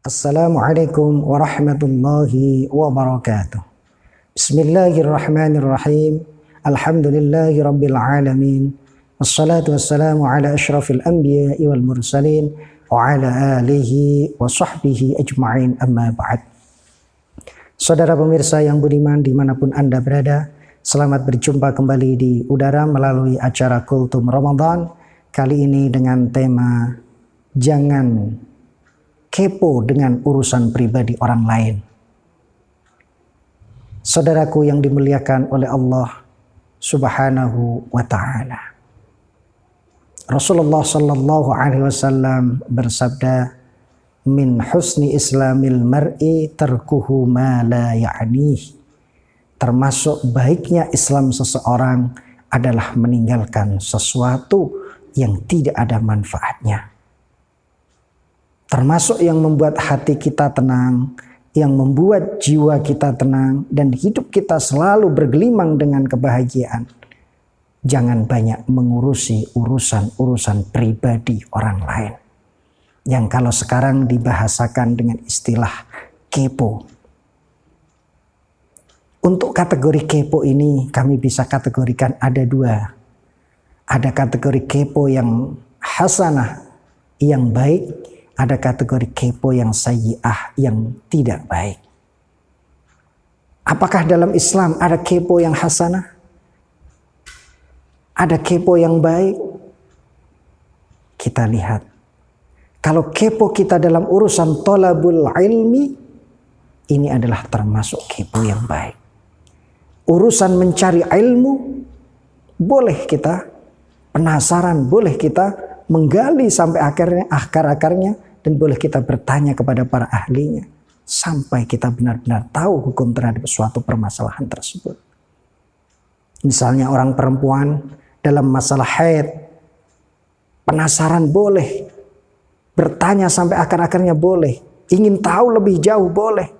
Assalamualaikum warahmatullahi wabarakatuh. Bismillahirrahmanirrahim. Alhamdulillahi rabbil alamin. Wassalatu wassalamu ala asyrafil anbiya'i wal mursalin wa ala alihi wa sahbihi ajma'in, amma ba'd. Saudara pemirsa yang budiman dimanapun Anda berada, selamat berjumpa kembali di udara melalui acara Kultum Ramadan. Kali ini dengan tema jangan kepo dengan urusan pribadi orang lain. Saudaraku yang dimuliakan oleh Allah Subhanahu wa ta'ala. Rasulullah sallallahu alaihi wasallam bersabda, "Min husni islamil mar'i tarkuhu ma la ya'nih." Termasuk baiknya Islam seseorang adalah meninggalkan sesuatu yang tidak ada manfaatnya. Termasuk yang membuat hati kita tenang, yang membuat jiwa kita tenang, dan hidup kita selalu bergelimang dengan kebahagiaan. Jangan banyak mengurusi urusan-urusan pribadi orang lain. Yang kalau sekarang dibahasakan dengan istilah kepo. Untuk kategori kepo ini kami bisa kategorikan ada dua. Ada kategori kepo yang hasanah, yang baik. Ada kategori kepo yang sayyi'ah, yang tidak baik. Apakah dalam Islam ada kepo yang hasanah? Ada kepo yang baik? Kita lihat. Kalau kepo kita dalam urusan thalabul ilmi, ini adalah termasuk kepo yang baik. Urusan mencari ilmu, boleh kita penasaran, boleh kita menggali sampai akar-akarnya, dan boleh kita bertanya kepada para ahlinya sampai kita benar-benar tahu hukum terhadap suatu permasalahan tersebut. Misalnya orang perempuan dalam masalah haid, penasaran boleh, bertanya sampai akar-akarnya boleh, ingin tahu lebih jauh boleh.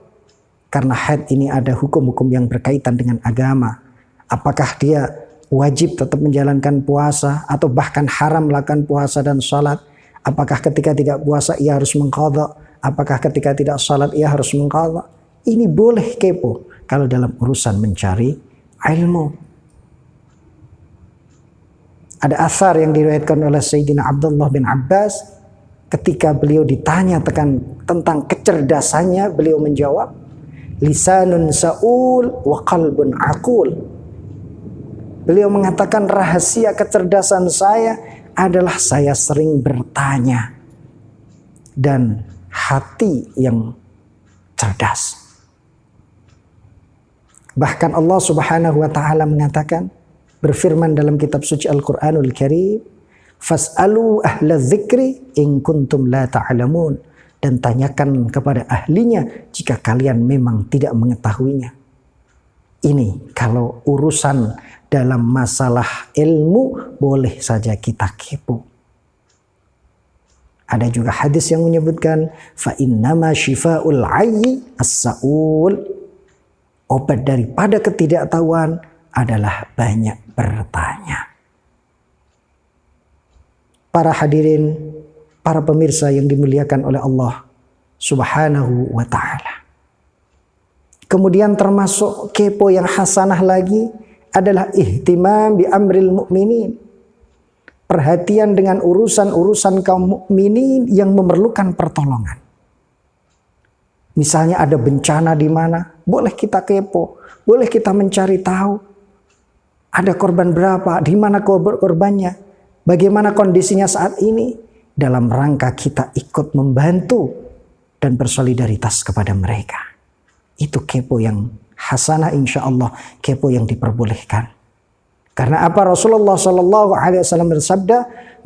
Karena haid ini ada hukum-hukum yang berkaitan dengan agama. Apakah dia wajib tetap menjalankan puasa atau bahkan haram melakukan puasa dan sholat? Apakah ketika tidak puasa ia harus mengqadha? Apakah ketika tidak sholat ia harus mengqadha? Ini boleh kepo kalau dalam urusan mencari ilmu. Ada asar yang diriwayatkan oleh Sayyidina Abdullah bin Abbas, ketika beliau ditanya tentang kecerdasannya, beliau menjawab, lisanun sa'ul wa qalbun aqul. Beliau mengatakan rahasia kecerdasan saya adalah saya sering bertanya dan hati yang cerdas. Bahkan Allah Subhanahu wa ta'ala mengatakan, berfirman dalam kitab suci Al-Quranul Karim, fas'alu ahla dzikri in kuntum la ta'lamun, dan tanyakan kepada ahlinya jika kalian memang tidak mengetahuinya. Ini kalau urusan dalam masalah ilmu boleh saja kita kepo. Ada juga hadis yang menyebutkan fa innama syifa'ul 'ayyi as-sa'ul. Obat daripada ketidaktahuan adalah banyak bertanya. Para hadirin, para pemirsa yang dimuliakan oleh Allah Subhanahu wa ta'ala. Kemudian termasuk kepo yang hasanah lagi adalah ihtimam bi amril mu'minin. Perhatian dengan urusan-urusan kaum mukminin yang memerlukan pertolongan. Misalnya ada bencana di mana, boleh kita kepo, boleh kita mencari tahu. Ada korban berapa, di mana korbannya, bagaimana kondisinya saat ini, dalam rangka kita ikut membantu dan bersolidaritas kepada mereka. Itu kepo yang hasanah, insya Allah kepo yang diperbolehkan. Karena apa? Rasulullah sallallahu alaihi wasallam bersabda,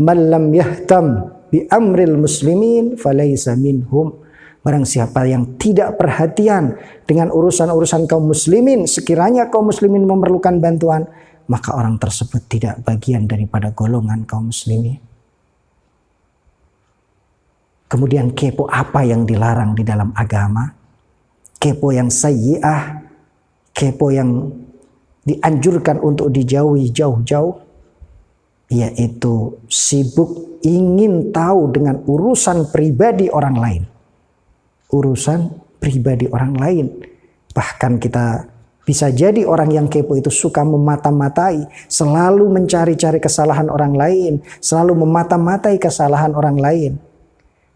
"Man lam yahtam bi amril muslimin falaysa minhum." Barang siapa yang tidak perhatian dengan urusan-urusan kaum muslimin, sekiranya kaum muslimin memerlukan bantuan, maka orang tersebut tidak bagian daripada golongan kaum muslimin. Kemudian kepo apa yang dilarang di dalam agama? Kepo yang sayyi'ah, kepo yang dianjurkan untuk dijauhi jauh-jauh, yaitu sibuk ingin tahu dengan urusan pribadi orang lain. urusan pribadi orang lain. Bahkan kita bisa jadi orang yang kepo itu suka memata-matai, selalu mencari-cari kesalahan orang lain, selalu memata-matai kesalahan orang lain.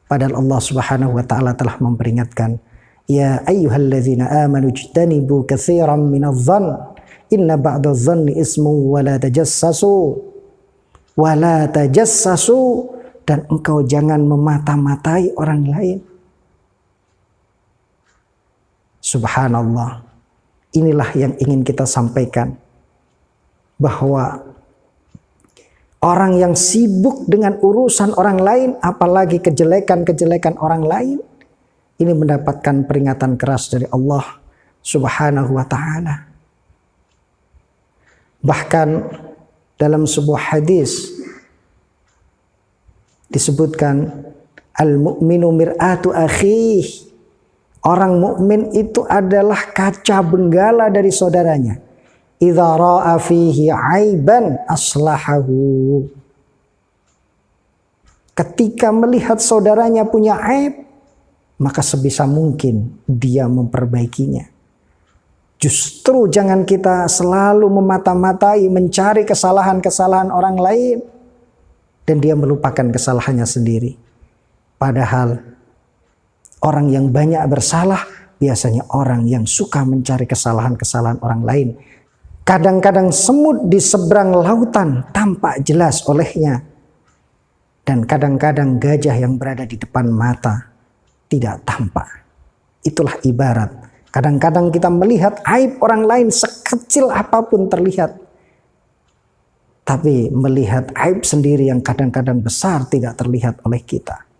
Padahal Allah Subhanahu wa taala telah memperingatkan, ya ayyuhalladzina amanu ijtanibu katsiran minadh-dhann inna ba'dadh-dhanni ismu wa la tajassasu dan engkau jangan memata-matai orang lain. Subhanallah. Inilah yang ingin kita sampaikan, bahwa orang yang sibuk dengan urusan orang lain, apalagi kejelekan-kejelekan orang lain, ini mendapatkan peringatan keras dari Allah Subhanahu wa ta'ala. Bahkan dalam sebuah hadis disebutkan, al-mu'minu mir'atu akhih. Orang mukmin itu adalah kaca benggala dari saudaranya. Idza ra'a fihi 'aiban aslahahu. Ketika melihat saudaranya punya aib, maka sebisa mungkin dia memperbaikinya. Justru jangan kita selalu memata-matai, mencari kesalahan-kesalahan orang lain, dan dia melupakan kesalahannya sendiri. Padahal orang yang banyak bersalah biasanya orang yang suka mencari kesalahan-kesalahan orang lain. Kadang-kadang semut di seberang lautan tampak jelas olehnya. Dan kadang-kadang gajah yang berada di depan mata tidak tampak. Itulah ibarat. Kadang-kadang kita melihat aib orang lain sekecil apapun terlihat. Tapi melihat aib sendiri yang kadang-kadang besar tidak terlihat oleh kita.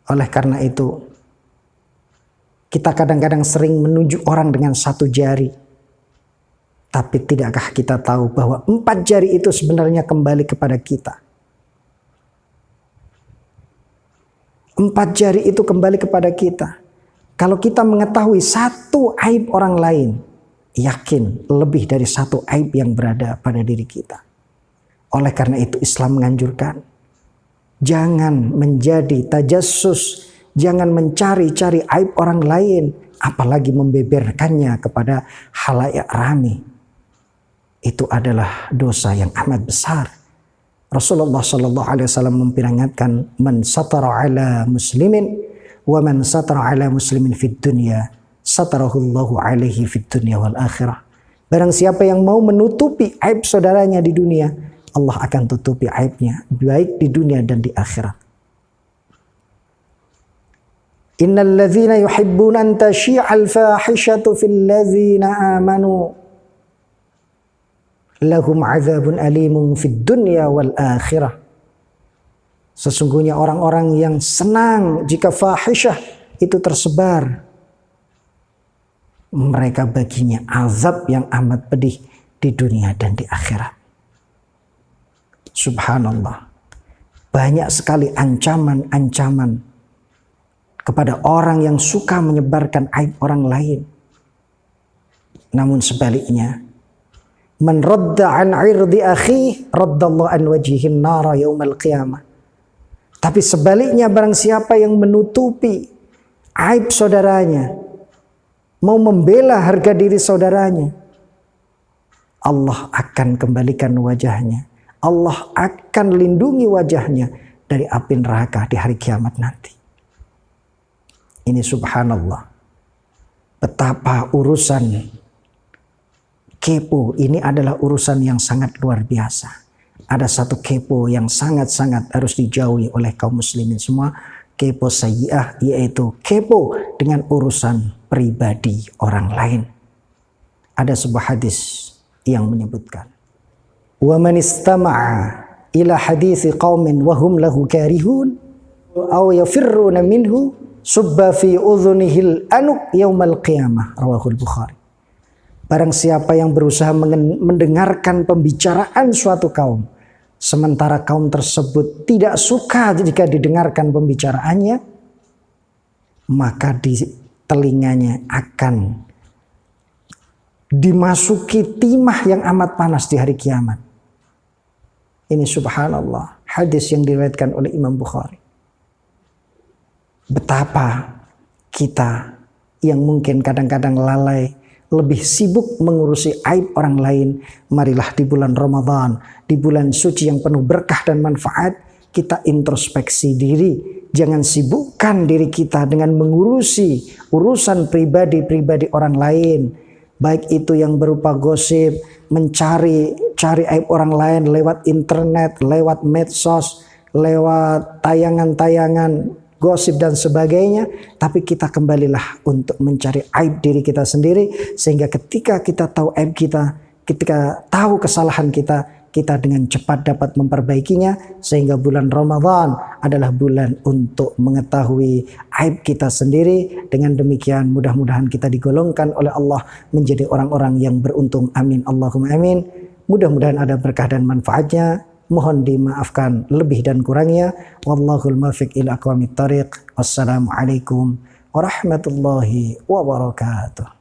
Oleh karena itu, kita kadang-kadang sering menunjuk orang dengan satu jari. Tapi tidakkah kita tahu bahwa 4 jari itu sebenarnya kembali kepada kita? 4 jari itu kembali kepada kita. Kalau kita mengetahui satu aib orang lain, yakin lebih dari satu aib yang berada pada diri kita. Oleh karena itu Islam menganjurkan, jangan menjadi tajassus, jangan mencari-cari aib orang lain, apalagi membeberkannya kepada khalayak ramai. Itu adalah dosa yang amat besar. Rasulullah sallallahu alaihi wasallam memperingatkan, man satara ala muslimin wa man satara ala muslimin fid dunya satarahullahu alaihi fid dunya wal akhirah. Barang siapa yang mau menutupi aib saudaranya di dunia, Allah akan tutupi aibnya baik di dunia dan di akhirat. Innal ladzina yuhibbuna an tashi'al fahishatu fil ladzina amanu lahum 'adzabun alimun fid dunya wal akhirah. Sesungguhnya orang-orang yang senang jika fahisyah itu tersebar, mereka baginya azab yang amat pedih di dunia dan di akhirat. Subhanallah. Banyak sekali ancaman-ancaman kepada orang yang suka menyebarkan aib orang lain. Namun sebaliknya, man radda an 'irdi akhi raddallahu an wajhihin nara yaumal qiyamah. Tapi sebaliknya, barang siapa yang menutupi aib saudaranya, mau membela harga diri saudaranya, Allah akan kembalikan wajahnya. Allah akan lindungi wajahnya dari api neraka di hari kiamat nanti. Ini subhanallah. Betapa urusan kepo ini adalah urusan yang sangat luar biasa. Ada satu kepo yang sangat-sangat harus dijauhi oleh kaum muslimin semua. Kepo sayyi'ah, yaitu kepo dengan urusan pribadi orang lain. Ada sebuah hadis yang menyebutkan, wa man istama'a ila hadithi qaumin wa hum lahu karihun aw yafirruna minhu subba fi udhunihil anuk yaumal qiyamah, rawahul Bukhari. Barang siapa yang berusaha mendengarkan pembicaraan suatu kaum, sementara kaum tersebut tidak suka jika didengarkan pembicaraannya, maka di telinganya akan dimasuki timah yang amat panas di hari kiamat. Ini subhanallah, hadis yang diriwayatkan oleh Imam Bukhari. Betapa kita yang mungkin kadang-kadang lalai, lebih sibuk mengurusi aib orang lain, marilah di bulan Ramadan, di bulan suci yang penuh berkah dan manfaat, kita introspeksi diri. Jangan sibukkan diri kita dengan mengurusi urusan pribadi-pribadi orang lain. Baik itu yang berupa gosip, cari aib orang lain lewat internet, lewat medsos, lewat tayangan-tayangan gosip dan sebagainya, tapi kita kembalilah untuk mencari aib diri kita sendiri, sehingga ketika kita tahu aib kita, ketika tahu kesalahan kita dengan cepat dapat memperbaikinya, sehingga bulan Ramadan adalah bulan untuk mengetahui aib kita sendiri. Dengan demikian mudah-mudahan kita digolongkan oleh Allah menjadi orang-orang yang beruntung. Amin Allahumma amin. Mudah-mudahan ada berkah dan manfaatnya. Mohon dimaafkan lebih dan kurangnya. Wallahul muwaffiq ila aqwamit thariq. Wassalamualaikum warahmatullahi wabarakatuh.